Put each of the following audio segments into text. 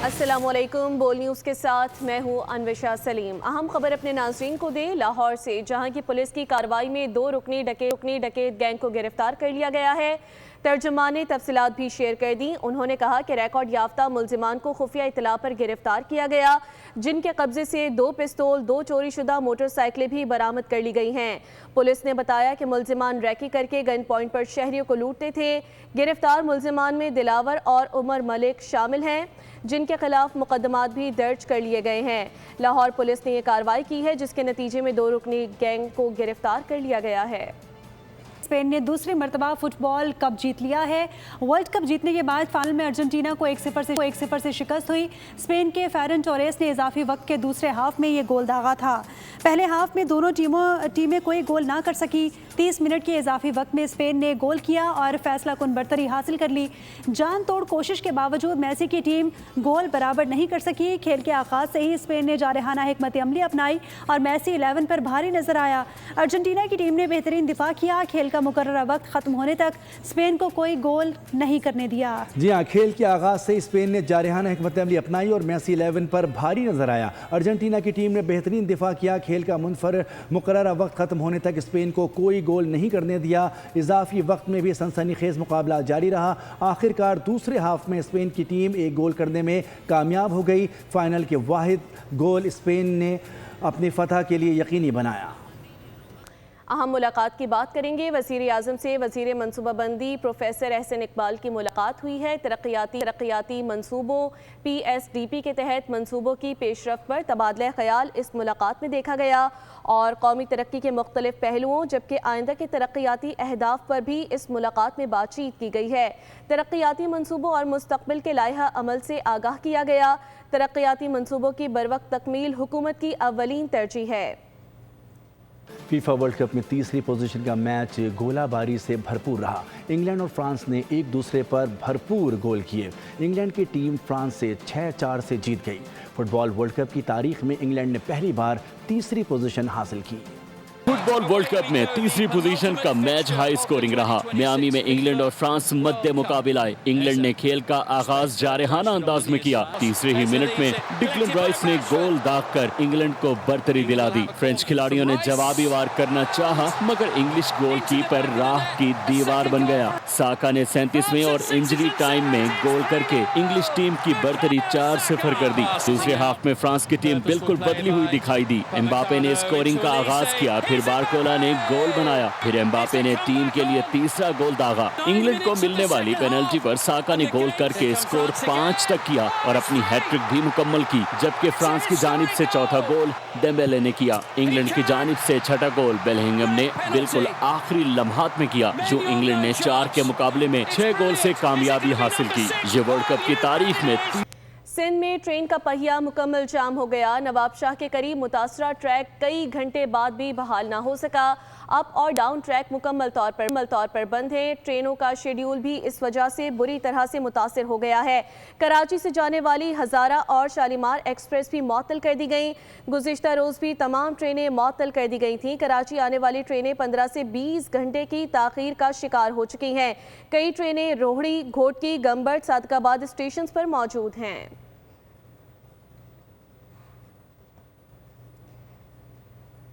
السلام علیکم، بول نیوز کے ساتھ میں ہوں انوشا سلیم۔ اہم خبر اپنے ناظرین کو دیں لاہور سے، جہاں کی پولیس کی کارروائی میں 2 رکنی ڈکیت گینگ کو گرفتار کر لیا گیا ہے۔ ترجمان نے تفصیلات بھی شیئر کر دیں۔ انہوں نے کہا کہ ریکارڈ یافتہ ملزمان کو خفیہ اطلاع پر گرفتار کیا گیا، جن کے قبضے سے 2 پستول، 2 چوری شدہ موٹر سائیکلیں بھی برآمد کر لی گئی ہیں۔ پولیس نے بتایا کہ ملزمان ریکی کر کے گن پوائنٹ پر شہریوں کو لوٹتے تھے۔ گرفتار ملزمان میں دلاور اور عمر ملک شامل ہیں، جن کے خلاف مقدمات بھی درج کر لیے گئے ہیں۔ لاہور پولیس نے یہ کارروائی کی ہے، جس کے نتیجے میں 2 رکنی گینگ کو گرفتار کر لیا گیا ہے۔ اسپین نے دوسری مرتبہ فٹ بال کپ جیت لیا ہے۔ ورلڈ کپ جیتنے کے بعد فائنل میں ارجنٹینا کو 1-0 سے شکست ہوئی۔ اسپین کے فیرن ٹوریس نے اضافی وقت کے دوسرے ہاف میں یہ گول داغا تھا۔ پہلے ہاف میں دونوں ٹیمیں کوئی گول نہ کر سکی۔ 30 منٹ کے اضافی وقت میں اسپین نے گول کیا اور فیصلہ کن برتری حاصل کر لی۔ جان توڑ کوشش کے باوجود میسی کی ٹیم گول برابر نہیں کر سکی۔ کھیل کے آغاز سے ہی اسپین نے جارحانہ حکمت عملی اپنائی اور میسی 11 پر بھاری نظر آیا۔ ارجنٹینا کی ٹیم نے بہترین دفاع کیا۔ کھیل کا مقررہ وقت ختم ہونے تک اسپین کو کوئی گول نہیں کرنے دیا۔ جی ہاں، کھیل کے آغاز سے اسپین نے جارحانہ حکمت عملی اپنائی اور میسی 11 پر بھاری نظر آیا۔ ارجنٹینا کی ٹیم نے بہترین دفاع کیا۔ کھیل کا مقررہ وقت ختم ہونے تک اسپین کو کوئی گول نہیں کرنے دیا۔ اضافی وقت میں بھی سنسنی خیز مقابلہ جاری رہا۔ آخر کار دوسرے ہاف میں اسپین کی ٹیم 1 گول کرنے میں کامیاب ہو گئی۔ فائنل کے واحد گول اسپین نے اپنی فتح کے لیے یقینی بنایا۔ اہم ملاقات کی بات کریں گے۔ وزیر اعظم سے وزیر منصوبہ بندی پروفیسر احسن اقبال کی ملاقات ہوئی ہے۔ ترقیاتی منصوبوں PSDP کے تحت منصوبوں کی پیش رفت پر تبادلہ خیال اس ملاقات میں دیکھا گیا اور قومی ترقی کے مختلف پہلوؤں جبکہ آئندہ کے ترقیاتی اہداف پر بھی اس ملاقات میں بات چیت کی گئی ہے۔ ترقیاتی منصوبوں اور مستقبل کے لائحہ عمل سے آگاہ کیا گیا۔ ترقیاتی منصوبوں کی بروقت تکمیل حکومت کی اولین ترجیح ہے۔ فیفا ورلڈ کپ میں تیسری پوزیشن کا میچ گولہ باری سے بھرپور رہا۔ انگلینڈ اور فرانس نے ایک دوسرے پر بھرپور گول کیے۔ انگلینڈ کی ٹیم فرانس سے 6-4 سے جیت گئی۔ فٹ بال ورلڈ کپ کی تاریخ میں انگلینڈ نے پہلی بار تیسری پوزیشن حاصل کی۔ فٹ بال ورلڈ کپ میں تیسری پوزیشن کا میچ ہائی سکورنگ رہا۔ میامی میں انگلینڈ اور فرانس مد مقابل آئے۔ انگلینڈ نے کھیل کا آغاز جارحانہ انداز میں کیا۔ تیسرے ہی منٹ میں ڈکلن رائس نے گول داغ کر انگلینڈ کو برتری دلا دی۔ فرینچ کھلاڑیوں نے جوابی وار کرنا چاہا مگر انگلش گول کیپر راہ کی دیوار بن گیا۔ ساکا نے 37ویں اور انجری ٹائم میں گول کر کے انگلش ٹیم کی برتری 4-0 کر دی۔ دوسرے ہاف میں فرانس کی ٹیم بالکل بدلی ہوئی دکھائی دی۔ امباپے نے اسکورنگ کا آغاز کیا، پھر بارکولا نے گول بنایا، پھر امباپے نے ٹیم کے لیے تیسرا گول داغا۔ انگلینڈ کو ملنے والی پینلٹی پر ساکا نے گول کر کے اسکور 5 تک کیا اور اپنی ہیٹ ٹرک بھی مکمل کی، جبکہ فرانس کی جانب سے چوتھا گول ڈیمبیلے نے کیا۔ انگلینڈ کی جانب سے چھٹا گول بیلنگھم نے بالکل آخری لمحات میں کیا، جو انگلینڈ نے 4 کے مقابلے میں 6 گول سے کامیابی حاصل کی۔ یہ ورلڈ کپ کی تاریخ میں سندھ میں ٹرین کا پہیہ مکمل جام ہو گیا۔ نواب شاہ کے قریب متاثرہ ٹریک کئی گھنٹے بعد بھی بحال نہ ہو سکا۔ اپ اور ڈاؤن ٹریک مکمل طور پر بند ہے۔ ٹرینوں کا شیڈیول بھی اس وجہ سے بری طرح سے متاثر ہو گیا ہے۔ کراچی سے جانے والی ہزارہ اور شالیمار ایکسپریس بھی معطل کر دی گئیں۔ گزشتہ روز بھی تمام ٹرینیں معطل کر دی گئی تھیں۔ کراچی آنے والی ٹرینیں 15 سے 20 گھنٹے کی تاخیر کا شکار ہو چکی ہیں۔ کئی ٹرینیں روہڑی، گھوٹکی، گمبٹ، صادق آباد اسٹیشنز پر موجود ہیں۔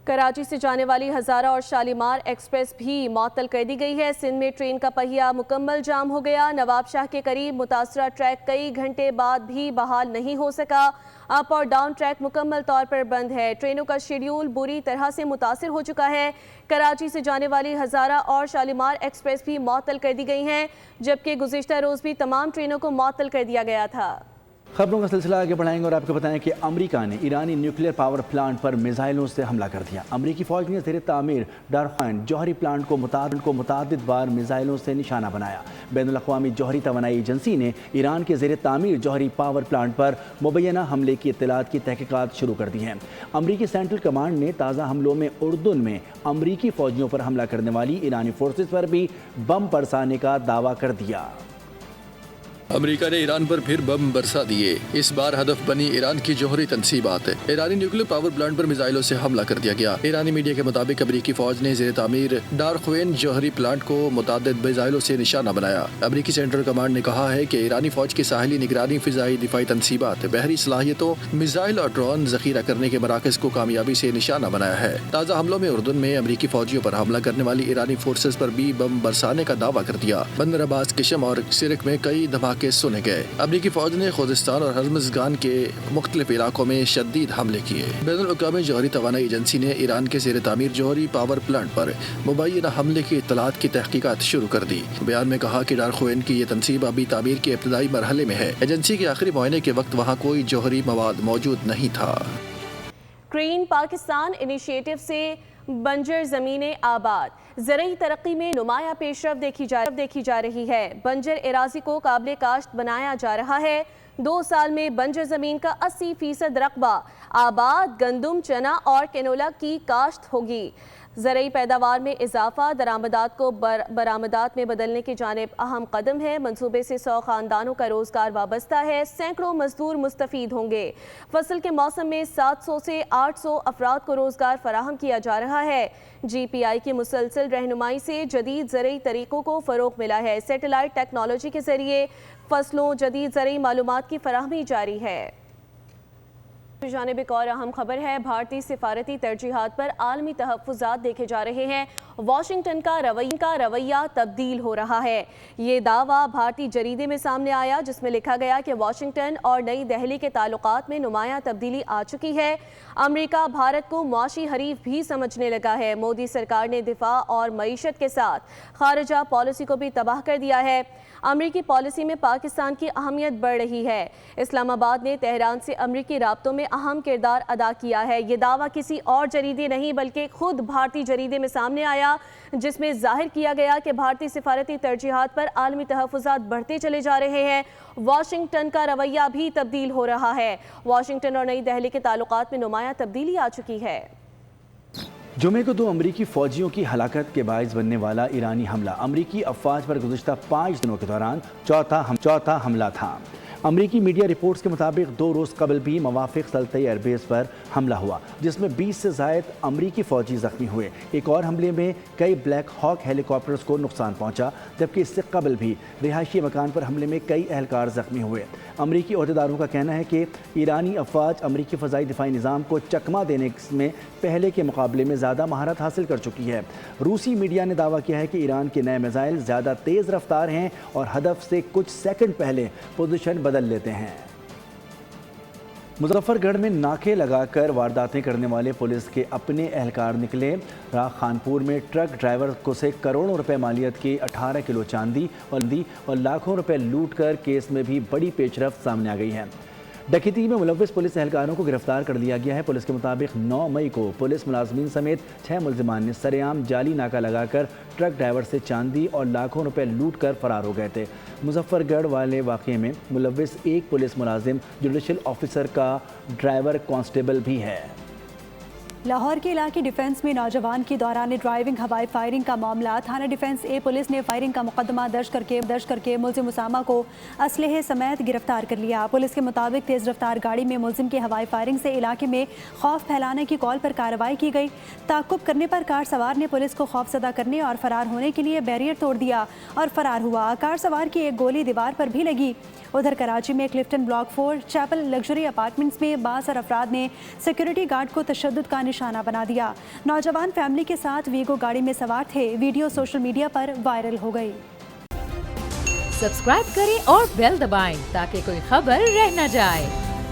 کراچی سے جانے والی ہزارہ اور شالیمار ایکسپریس بھی معطل کر دی گئی ہے۔ سندھ میں ٹرین کا پہیہ مکمل جام ہو گیا۔ نواب شاہ کے قریب متاثرہ ٹریک کئی گھنٹے بعد بھی بحال نہیں ہو سکا۔ اپ اور ڈاؤن ٹریک مکمل طور پر بند ہے۔ ٹرینوں کا شیڈیول بری طرح سے متاثر ہو چکا ہے۔ کراچی سے جانے والی ہزارہ اور شالیمار ایکسپریس بھی معطل کر دی گئی ہیں، جبکہ گزشتہ روز بھی تمام ٹرینوں کو معطل کر دیا گیا تھا۔ خبروں کا سلسلہ آگے بڑھائیں گے اور آپ کو بتائیں کہ امریکہ نے ایرانی نیوکلیئر پاور پلانٹ پر میزائلوں سے حملہ کر دیا۔ امریکی فوج نے زیر تعمیر ڈارخوان جوہری پلانٹ کو متعدد بار میزائلوں سے نشانہ بنایا۔ بین الاقوامی جوہری توانائی ایجنسی نے ایران کے زیر تعمیر جوہری پاور پلانٹ پر مبینہ حملے کی اطلاعات کی تحقیقات شروع کر دی ہیں۔ امریکی سینٹرل کمانڈ نے تازہ حملوں میں اردن میں امریکی فوجیوں پر حملہ کرنے والی ایرانی فورسز پر بھی بم برسانے کا دعویٰ کر دیا۔ امریکہ نے ایران پر پھر بم برسا دیے. اس بار ہدف بنی ایران کی جوہری تنصیبات. ایرانی نیوکلیر پاور پلانٹ پر میزائلوں سے حملہ کر دیا گیا. ایرانی میڈیا کے مطابق امریکی فوج نے زیر تعمیر ڈارخوین جوہری پلانٹ کو متعدد میزائلوں سے نشانہ بنایا. امریکی سینٹرل کمانڈ نے کہا ہے کہ ایرانی فوج کی ساحلی نگرانی، فضائی دفاعی تنصیبات، بحری صلاحیتوں، میزائل اور ڈرون ذخیرہ کرنے کے مراکز کو کامیابی سے نشانہ بنایا ہے. تازہ حملوں میں اردن میں امریکی فوجیوں پر حملہ کرنے والی ایرانی فورسز پر بھی بم برسانے کا دعویٰ کر دیا. بندر عباس، کشم اور سرک میں کئی دھماکے سنے گئے. امریکی فوج نے خوزستان اور ہرمزگان کے مختلف علاقوں میں شدید حملے کیے. بین الاقوامی جوہری توانائی ایجنسی نے ایران کے زیر تعمیر جوہری پاور پلانٹ پر مبینہ حملے کی اطلاعات کی تحقیقات شروع کر دی. بیان میں کہا کہ ڈارخوین کی یہ تنصیب ابھی تعمیر کے ابتدائی مرحلے میں ہے. ایجنسی کے آخری معائنے کے وقت وہاں کوئی جوہری مواد موجود نہیں تھا. گرین پاکستان انیشیٹو سے بنجر زمینیں آباد. زرعی ترقی میں نمایاں پیش رفت دیکھی جا رہی ہے. بنجر اراضی کو قابل کاشت بنایا جا رہا ہے. 2 سال میں بنجر زمین کا 80% رقبہ آباد گندم، چنا اور کینولا کی کاشت ہوگی. زرعی پیداوار میں اضافہ درآمدات کو برآمدات میں بدلنے کی جانب اہم قدم ہے. منصوبے سے 100 خاندانوں کا روزگار وابستہ ہے. سینکڑوں مزدور مستفید ہوں گے. فصل کے موسم میں 700 سے 800 افراد کو روزگار فراہم کیا جا رہا ہے. جی پی آئی کی مسلسل رہنمائی سے جدید زرعی طریقوں کو فروغ ملا ہے. سیٹلائٹ ٹیکنالوجی کے ذریعے فصلوں جدید زرعی معلومات کی فراہمی جاری ہے. جانب ایک اور اہم خبر ہے. بھارتی سفارتی ترجیحات پر عالمی تحفظات دیکھے جا رہے ہیں. واشنگٹن کا رویہ تبدیل ہو رہا ہے. یہ دعویٰ بھارتی جریدے میں سامنے آیا جس میں لکھا گیا کہ واشنگٹن اور نئی دہلی کے تعلقات میں نمایاں تبدیلی آ چکی ہے. امریکہ بھارت کو معاشی حریف بھی سمجھنے لگا ہے. مودی سرکار نے دفاع اور معیشت کے ساتھ خارجہ پالیسی کو بھی تباہ کر دیا ہے. امریکی پالیسی میں پاکستان کی اہمیت بڑھ رہی ہے. اسلام آباد نے تہران سے امریکی رابطوں میں اہم کردار ادا کیا ہے. یہ دعویٰ کسی اور جریدے نہیں بلکہ خود بھارتی جریدے میں سامنے آیا جس میں ظاہر کیا گیا کہ بھارتی سفارتی ترجیحات پر عالمی تحفظات بڑھتے چلے جا رہے ہیں. واشنگٹن کا رویہ بھی تبدیل ہو رہا ہے. واشنگٹن اور نئی دہلی کے تعلقات میں نمایاں تبدیلی آ چکی ہے. جمعے کو 2 امریکی فوجیوں کی ہلاکت کے باعث بننے والا ایرانی حملہ امریکی افواج پر گزشتہ 5 دنوں کے دوران چوتھا حملہ تھا. امریکی میڈیا رپورٹس کے مطابق 2 روز قبل بھی موافق سلطنتی ایئر بیس پر حملہ ہوا جس میں 20 سے زائد امریکی فوجی زخمی ہوئے. ایک اور حملے میں کئی بلیک ہاک ہیلی کاپٹرز کو نقصان پہنچا جبکہ اس سے قبل بھی رہائشی مکان پر حملے میں کئی اہلکار زخمی ہوئے. امریکی عہدیداروں کا کہنا ہے کہ ایرانی افواج امریکی فضائی دفاعی نظام کو چکمہ دینے میں پہلے کے مقابلے میں زیادہ مہارت حاصل کر چکی ہے. روسی میڈیا نے دعویٰ کیا ہے کہ ایران کے نئے میزائل زیادہ تیز رفتار ہیں اور ہدف سے کچھ سیکنڈ پہلے پوزیشن بدل لیتے ہیں. مظفر گڑھ میں ناکے لگا کر وارداتیں کرنے والے پولیس کے اپنے اہلکار نکلے. خانپور میں ٹرک ڈرائیور کو سے کروڑوں روپے مالیت کی 18 کلو چاندی اور لاکھوں روپے لوٹ کر کیس میں بھی بڑی پیش رفت سامنے آ گئی ہے. ڈکیتی میں ملوث پولیس اہلکاروں کو گرفتار کر لیا گیا ہے. پولیس کے مطابق 9 مئی کو پولیس ملازمین سمیت 6 ملزمان نے سرعام جعلی ناکہ لگا کر ٹرک ڈرائیور سے چاندی اور لاکھوں روپے لوٹ کر فرار ہو گئے تھے. مظفر گڑھ والے واقعے میں ملوث ایک پولیس ملازم جوڈیشل آفیسر کا ڈرائیور کانسٹیبل بھی ہے. لاہور کے علاقے ڈیفنس میں نوجوان کی دوران ڈرائیونگ ہوائی فائرنگ کا معاملہ. تھانہ ڈیفنس اے پولیس نے فائرنگ کا مقدمہ درج کر کے ملزم اسامہ کو اسلحے سمیت گرفتار کر لیا. پولیس کے مطابق تیز رفتار گاڑی میں ملزم کی ہوائی فائرنگ سے علاقے میں خوف پھیلانے کی کال پر کارروائی کی گئی. تعقب کرنے پر کار سوار نے پولیس کو خوف زدہ کرنے اور فرار ہونے کے لیے بیریئر توڑ دیا اور فرار ہوا. کار سوار کی ایک گولی دیوار پر بھی لگی. ادھر کراچی میں Clifton block 4 Chapal luxury apartments میں 62 افراد نے سیکورٹی گارڈ کو تشدد کا نشانہ بنا دیا. نوجوان فیملی کے ساتھ ویگو گاڑی میں سوار تھے. ویڈیو سوشل میڈیا پر وائرل ہو گئی. سبسکرائب کریں اور بیل دبائیں تاکہ کوئی خبر رہ نہ جائے.